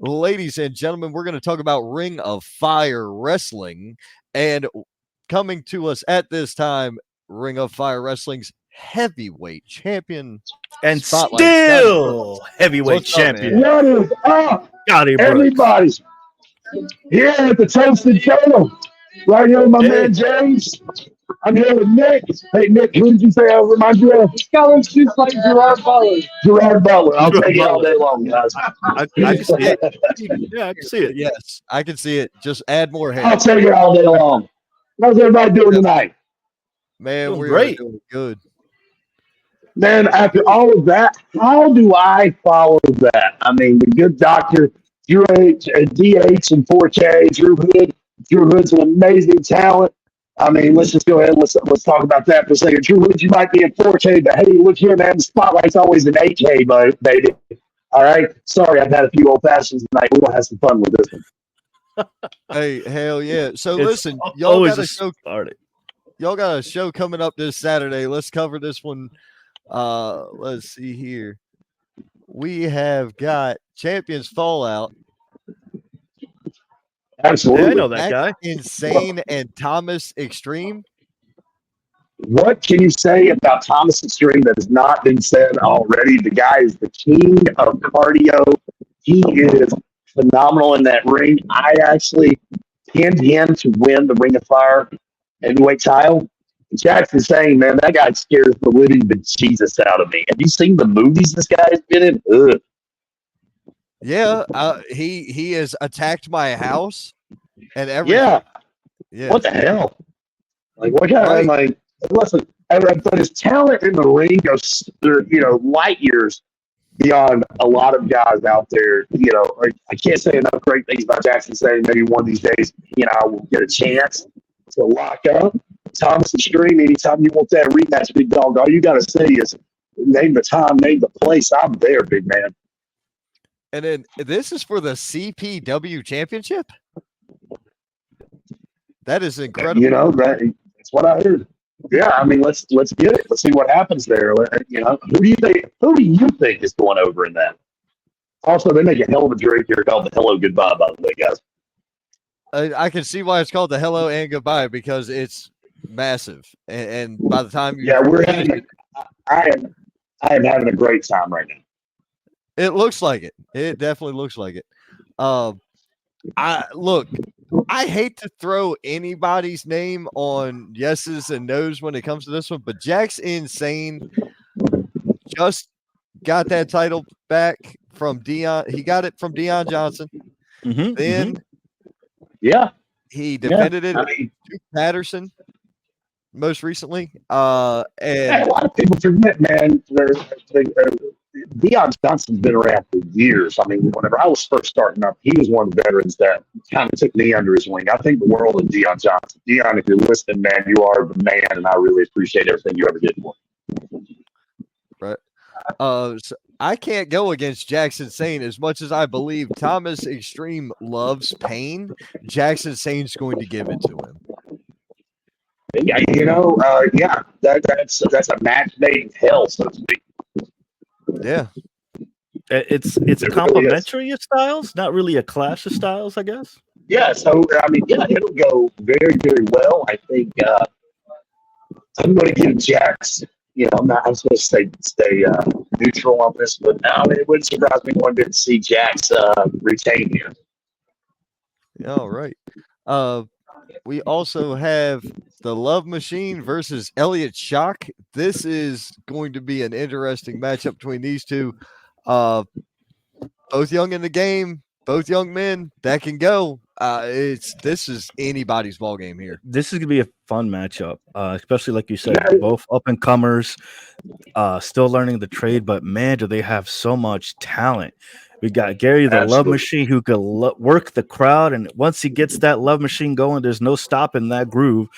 Ladies and gentlemen, we're going to talk about Ring of Fire Wrestling. And coming to us at this time, Ring of Fire Wrestling's heavyweight champion and Spotlight still heavyweight What's up, champion. man? What is up, Scotty Brooks. everybody? Here at the Toasted Turtle, right here with my man James. I'm here with Nick. Hey, Nick, who did you say I remind you of? Scotland's just like Gerard Butler. Gerard Butler. I'll take it all day long, guys. I can see it. Yeah, I can see it. Yes, I can see it. Just add more hair. I'll take it all day long. How's everybody doing tonight? Man, Doing we're great. doing good. Man, after all of that, how do I follow that? I mean, the good doctor, Drew H, DH and 4K, Drew Hood. Drew Hood's an amazing talent. I mean, let's just go ahead and let's talk about that for a second. Drew Hood, you might be in 4K, but hey, look here, man. The spotlight's always in 8K, baby. All right? Sorry, I've had a few old fashions tonight. We're going to have some fun with this one. Hey, hell yeah. So It's listen, y'all always got a a show. party. Y'all got a show coming up this Saturday. Let's cover this one. Let's see here. We have got Champions Fallout. Absolutely. Yeah, I know that guy. Insane and Thomas Extreme. What can you say about Thomas Extreme that has not been said already? The guy is the king of cardio. He is phenomenal in that ring. I actually pinned him to win the Ring of Fire heavyweight title. Jackson's saying, man, that guy scares the living bejesus out of me. Have you seen the movies this guy's been in? Ugh. Yeah, he has attacked my house and everything. Yeah. What the hell? Like, what kind of, like, listen, but his talent in the ring goes, light years beyond a lot of guys out there. I can't say enough great things about Jackson saying maybe one of these days, I will get a chance to lock up Thomas Extreme anytime you want that rematch, big dog. All you got to say is name the time, name the place. I'm there, big man. And then this is for the CPW Championship. That is incredible. That's what I heard. Yeah, I mean, let's get it. Let's see what happens there. Who do you think is going over in that? Also, they make a hell of a drink here called the Hello Goodbye, by the way, guys. I can see why it's called the Hello and Goodbye because it's massive. And by the time I am having a great time right now. It looks like it. It definitely looks like it. I hate to throw anybody's name on yeses and nos when it comes to this one, but Jack's Insane just got that title back from Dion. He got it from Dion Johnson. Then he defended it to Patterson most recently. And a lot of people forget, man. Dion Johnson's been around for years. I mean, whenever I was first starting up, he was one of the veterans that kind of took me under his wing. I think the world of Dion Johnson. Dion, if you're listening, man, you are the man, and I really appreciate everything you ever did for me. Right. So I can't go against Jackson Sane as much as I believe Thomas Extreme loves pain. Jackson Sane's going to give it to him. Yeah, that's a match made in hell, so to speak. Yeah, it's complementary of styles, not really a clash of styles, I guess. Yeah, so I mean, it'll go very, very well. I think I'm going to give Jax. I'm supposed to stay neutral on this, but no, it wouldn't surprise me one bit to see Jax retain here. All right. We also have the Love Machine versus Elliott Shock. This is going to be an interesting matchup between these two. Both young in the game, both young men that can go. This is anybody's ball game here. This is gonna be a fun matchup, especially like you said, both up and comers, still learning the trade. But man, do they have so much talent! We got Gary, the Love Machine, who could work the crowd, and once he gets that Love Machine going, there's no stopping that groove.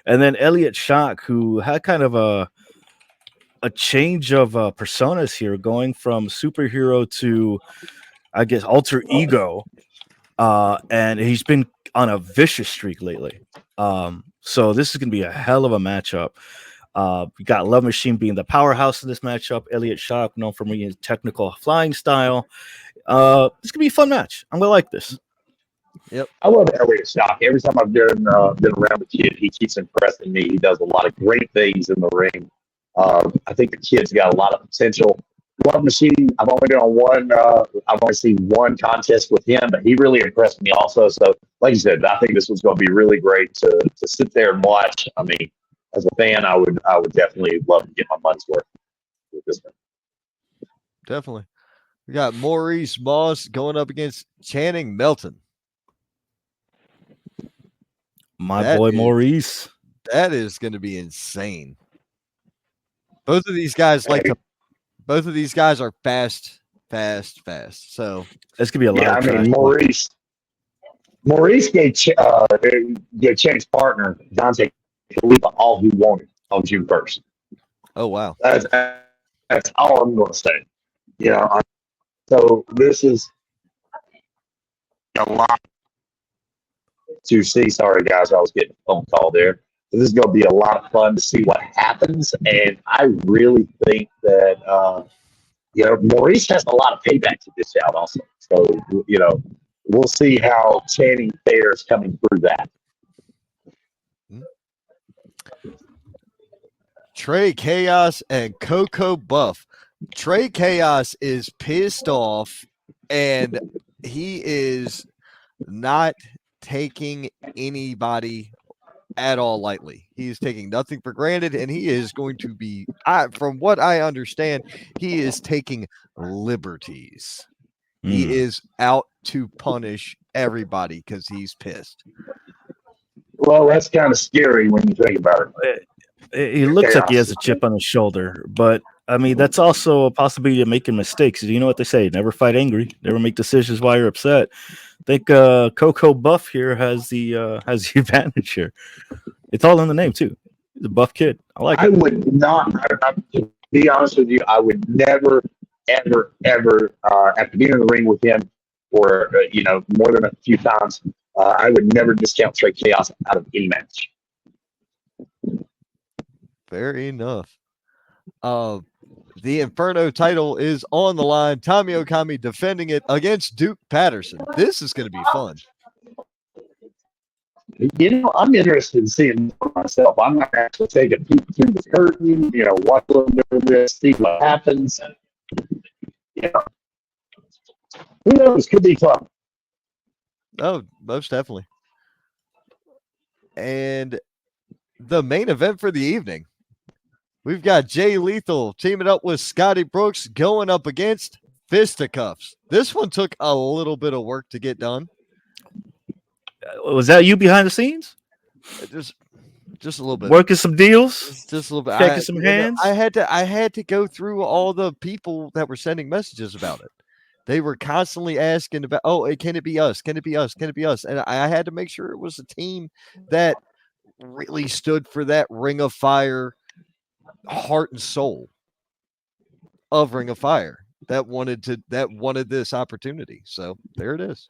And then Elliott Shock, who had kind of a change of personas here, going from superhero to, I guess, alter ego. And he's been on a vicious streak lately. So this is going to be a hell of a matchup. We got Love Machine being the powerhouse in this matchup. Elliott Shock, known for being technical flying style. This could be a fun match. I'm gonna like this. Yep. I love Elliot Stocky. Every time I've been around the kid, he keeps impressing me. He does a lot of great things in the ring. I think the kid's got a lot of potential. Love Machine. I've only been on one. I've only seen one contest with him, but he really impressed me also. So, like you said, I think this was going to be really great to sit there and watch. I mean, as a fan, I would definitely love to get my money's worth with this one. Definitely. We got Maurice Moss going up against Channing Melton. My boy Maurice. That is going to be insane. Both of these guys both of these guys are fast. So it's gonna be a lot. Yeah, I mean Maurice gave Channing's partner Dante Khalifa all he wanted on June 1st. Oh wow, that's all I'm going to say. You know, so this is a lot to see. Sorry, guys, I was getting a phone call there. So this is going to be a lot of fun to see what happens, and I really think that Maurice has a lot of payback to dish out also. So we'll see how Channing fares coming through that. Trey Chaos and Coco Buff. Trey Chaos is pissed off, and he is not taking anybody at all lightly. He is taking nothing for granted, and he is going to be, from what I understand, he is taking liberties. He is out to punish everybody because he's pissed. Well, that's kind of scary when you think about it. He looks like he has a chip on his shoulder, but I mean that's also a possibility of making mistakes. You know what they say: never fight angry, never make decisions while you're upset. I think Coco Buff here has the advantage here. It's all in the name too. He's a buff kid. I would not, to be honest with you, I would never, ever, after being in the ring with him for more than a few times, I would never discount Trey Chaos out of any match. Fair enough. The Inferno title is on the line. Tommy Okami defending it against Duke Patterson. This is going to be fun. I'm interested in seeing myself. I'm not actually taking a peek through the curtain, watch a little bit of this, see what happens. Who knows? Could be fun. Oh, most definitely. And the main event for the evening, we've got Jay Lethal teaming up with Scotty Brooks going up against Fisticuffs. This one took a little bit of work to get done. Was that you behind the scenes? Just a little bit. Working some deals? Just a little bit. Checking some hands? I had to go through all the people that were sending messages about it. They were constantly asking about, can it be us? Can it be us? Can it be us? And I had to make sure it was a team that really stood for that Ring of Fire heart and soul of Ring of Fire that wanted this opportunity. So there it is.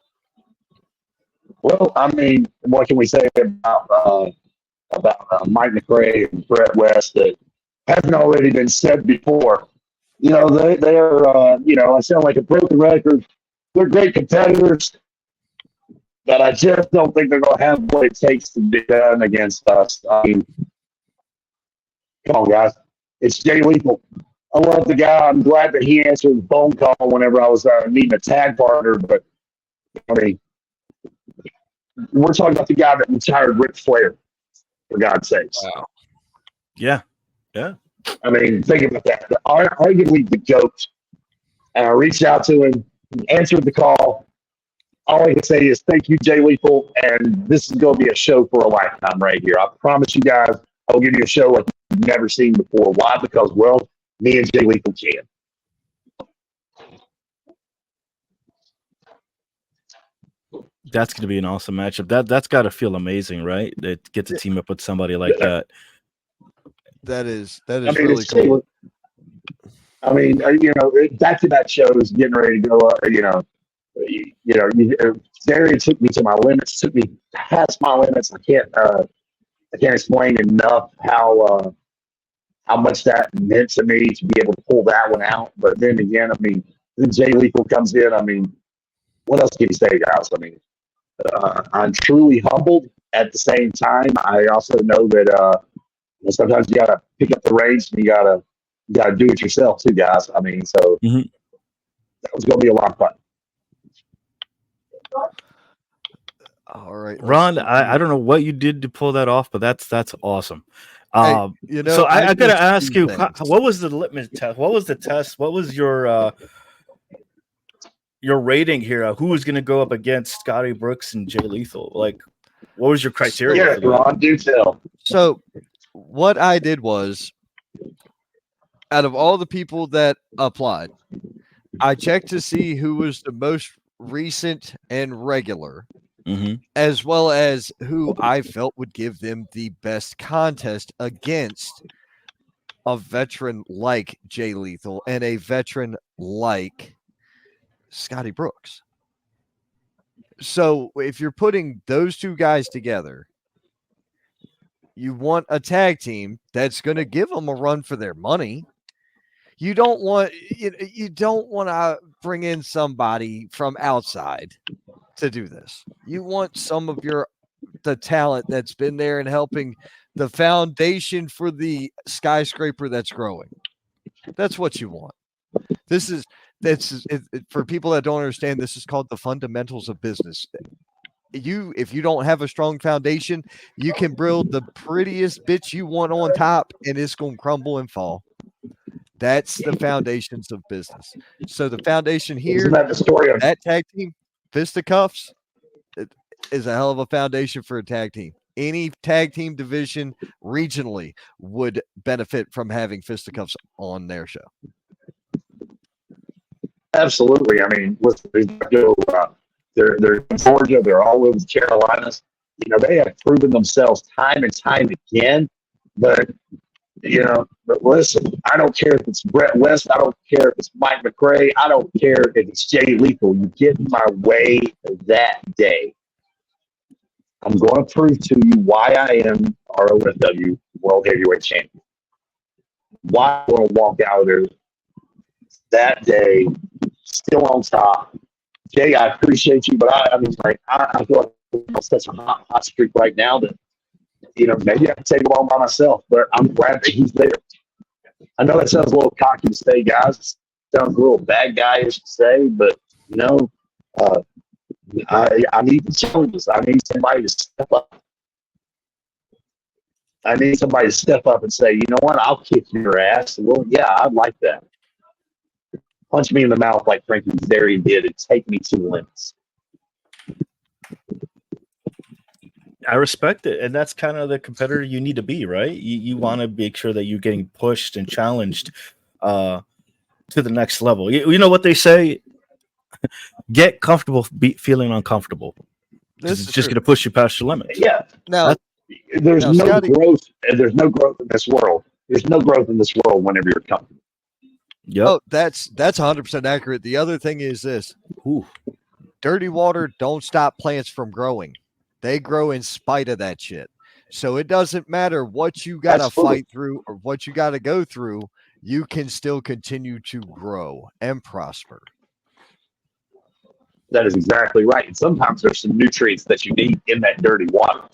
Well, I mean, what can we say about Mike McRae and Brett West that hasn't already been said before? They are, I sound like a broken record. They're great competitors, but I just don't think they're going to have what it takes to be done against us. I mean, come on, guys. It's Jay Lethal. I love the guy. I'm glad that he answered the phone call whenever I was needing a tag partner, but I mean, we're talking about the guy that retired Ric Flair, for God's sakes. Wow. Yeah. I mean, think about that. Arguably the GOAT. And I reached out to him, he answered the call. All I can say is thank you, Jay Lethal, and this is going to be a show for a lifetime right here. I promise you guys, I'll give you a show like you've never seen before. Why? Because, well, me and Jay Lethal can. That's going to be an awesome matchup. That's got to feel amazing, right? It gets to team up with somebody like that. That is really cool. I mean, back-to-back shows getting ready to go up. Darian took me to my limits, took me past my limits. I can't explain enough how much that meant to me to be able to pull that one out. But then again, I mean, Then Jay Lethal comes in. I mean, what else can you say, guys? I mean, I'm truly humbled. At the same time, I also know that sometimes you gotta pick up the reins and you gotta do it yourself too, guys. I mean, so that was gonna be a lot of fun. All right, Ron, I don't know what you did to pull that off, but that's awesome. Hey, So I gotta just ask do you, things. what was the litmus test? What was the test? What was your rating here? Who was going to go up against Scotty Brooks and Jay Lethal? Like, what was your criteria Yeah, for that? Ron, do tell. So what I did was, out of all the people that applied, I checked to see who was the most recent and regular, as well as who I felt would give them the best contest against a veteran like Jay Lethal and a veteran like Scotty Brooks. So if you're putting those two guys together, you want a tag team that's going to give them a run for their money. You don't want to bring in somebody from outside to do this. You want some of the talent that's been there and helping the foundation for the skyscraper that's growing. That's what you want. For people that don't understand, this is called the fundamentals of business. If you don't have a strong foundation, you can build the prettiest bitch you want on top and it's going to crumble and fall. That's the foundations of business. So the foundation here, Isn't that the story of that tag team, Fisticuffs, it is a hell of a foundation for a tag team. Any tag team division regionally would benefit from having Fisticuffs on their show. Absolutely. I mean, listen, they're in Georgia. They're all over the Carolinas. You know, they have proven themselves time and time again. But but listen, I don't care if it's Brett West. I don't care if it's Mike McRae. I don't care if it's Jay Lethal. You get in my way that day, I'm going to prove to you why I am ROFW World Heavyweight Champion. Why I'm going to walk out of there that day still on top. Jay, I appreciate you, but I feel like I'm such a hot streak right now that maybe I can take it on by myself. But I'm glad that he's there. I know that sounds a little cocky to say, guys. It sounds a little bad guyish to say, but I need the challenges. I need somebody to step up. I need somebody to step up and say, you know what, I'll kick your ass. Well, yeah, I'd like that. Punch me in the mouth like Frankie Kazarian did and take me to the limits. I respect it. And that's kind of the competitor you need to be, right? You want to make sure that you're getting pushed and challenged to the next level. You know what they say? Get comfortable feeling uncomfortable. This is just going to push you past your limits. Yeah. Now, there's no Scotty, growth. There's no growth in this world. There's no growth in this world whenever you're comfortable. Yep. Oh, that's 100% accurate. The other thing is this. Dirty water don't stop plants from growing. They grow in spite of that shit. So it doesn't matter what you got to fight through or what you got to go through. You can still continue to grow and prosper. That is exactly right. And sometimes there's some nutrients that you need in that dirty water.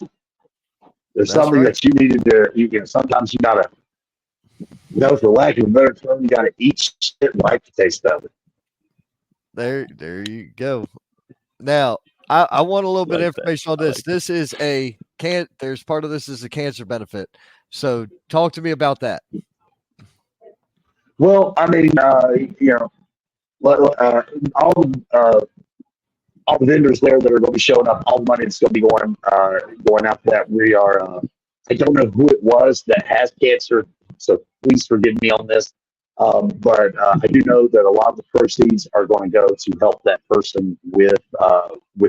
There's something that you needed to, sometimes you got to, for lack of a better term, you got to eat shit like the taste of it. There you go. Now, I want a little bit of information on this. This is there's part of this is a cancer benefit. So talk to me about that. Well, I mean, all the vendors there that are going to be showing up, all the money that's going to be going out to that. We are, I don't know who it was that has cancer, so please forgive me on this. But I do know that a lot of the proceeds are going to go to help that person with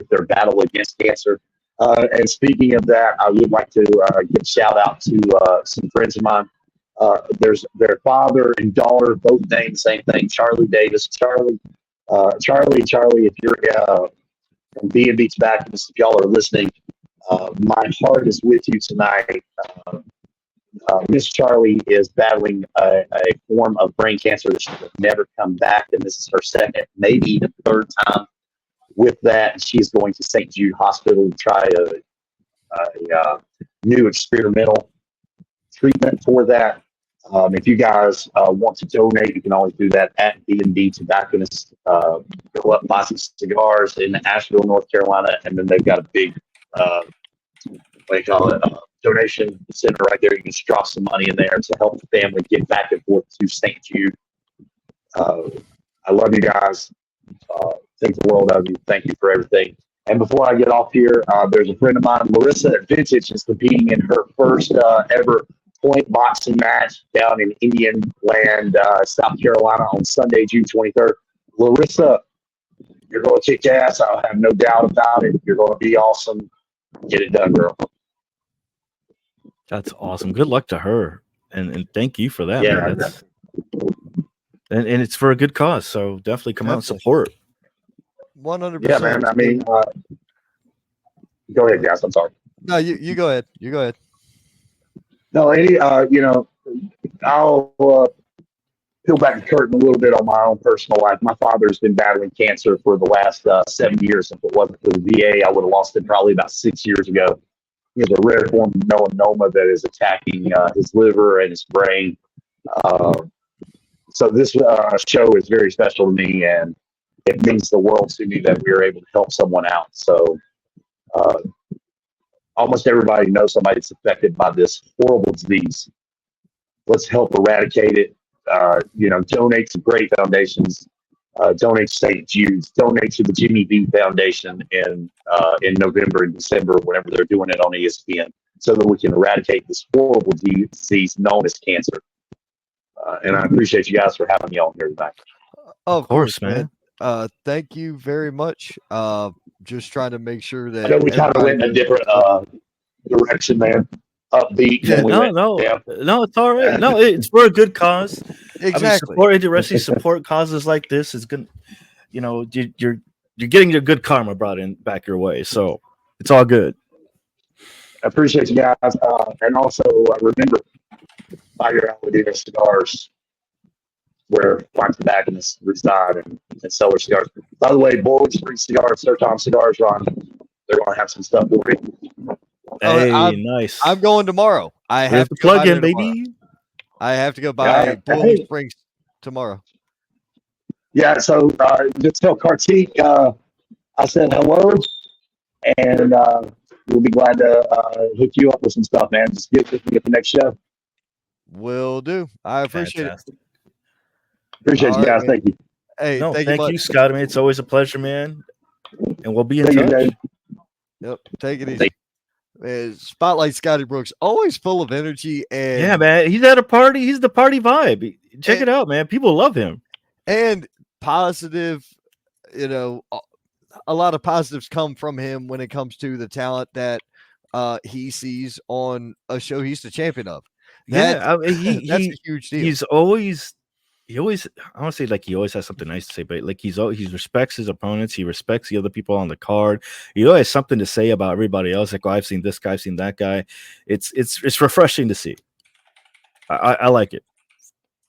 their battle against cancer. And speaking of that, I would like to give a shout out to some friends of mine. There's their father and daughter, both named the same thing, Charlie Davis. Charlie, if you're from B&B Tobacco, if y'all are listening, my heart is with you tonight. Miss Charlie is battling a form of brain cancer that she will never come back, and this is her second, maybe even third time with that. She is going to St. Jude Hospital to try a new experimental treatment for that. If you guys want to donate, you can always do that at B&B Tobacconist. Go up, buy some cigars in Asheville, North Carolina, and then they've got a big, what do you call it, donation center right there. You can just drop some money in there to help the family get back and forth to St. Jude. I love you guys. Think the world of you. Thank you for everything. And before I get off here, there's a friend of mine, Larissa at Vintage, is competing in her first ever point boxing match down in Indian Land, South Carolina on Sunday, June 23rd. Larissa, you're going to kick ass. I have no doubt about it. You're going to be awesome. Get it done, girl. That's awesome. Good luck to her. And thank you for that. Yeah. Man. That's, and it's for a good cause. So definitely come out and support. 100%. Yeah, man. I mean, go ahead, guys. I'm sorry. No, you go ahead. You go ahead. No, I'll peel back the curtain a little bit on my own personal life. My father's been battling cancer for the last 7 years. If it wasn't for the VA, I would have lost it probably about 6 years ago. He has a rare form of melanoma that is attacking his liver and his brain. So this show is very special to me, and it means the world to me that we are able to help someone out. So almost everybody knows somebody that's affected by this horrible disease. Let's help eradicate it. Donate to great foundations. Donate to St. Jude's. Donate to the Jimmy V Foundation in November and December, whenever they're doing it on ESPN, so that we can eradicate this horrible disease known as cancer. And I appreciate you guys for having me on here tonight. Of course, man. Thank you very much. Just trying to make sure that I know we kind of went in a different direction, man. Upbeat. Yeah, no, it's all right. No, it's for a good cause. Exactly. I mean, support causes like this is good. You're getting your good karma brought back your way, so it's all good. I appreciate you guys, and also remember, buy your Aladino cigars where fine tobacconists reside and sell their cigars. By the way, Boiling Spring Cigars, Sir Tom Cigars, Ron, they're going to have some stuff for you. Hey, nice. I'm going tomorrow. I have to plug in, baby. I have to go buy Boiling Springs tomorrow. Yeah, so just tell Kartik I said hello, and we'll be glad to hook you up with some stuff, man. Just get the next show. Will do. I appreciate it. Appreciate you guys. Man. Thank you. Hey, thank you, Scotty. It's always a pleasure, man. And we'll be in touch. Yep. Take it easy. Spotlight Scotty Brooks, always full of energy. And yeah, man. He's at a party. He's the party vibe. Check it out, man. People love him. And positive, a lot of positives come from him when it comes to the talent that he sees on a show he's the champion of. That's a huge deal. He always I want to say like he always has something nice to say, but like he respects his opponents, he respects the other people on the card. He always has something to say about everybody else. Like, I've seen this guy, I've seen that guy. It's refreshing to see. I like it.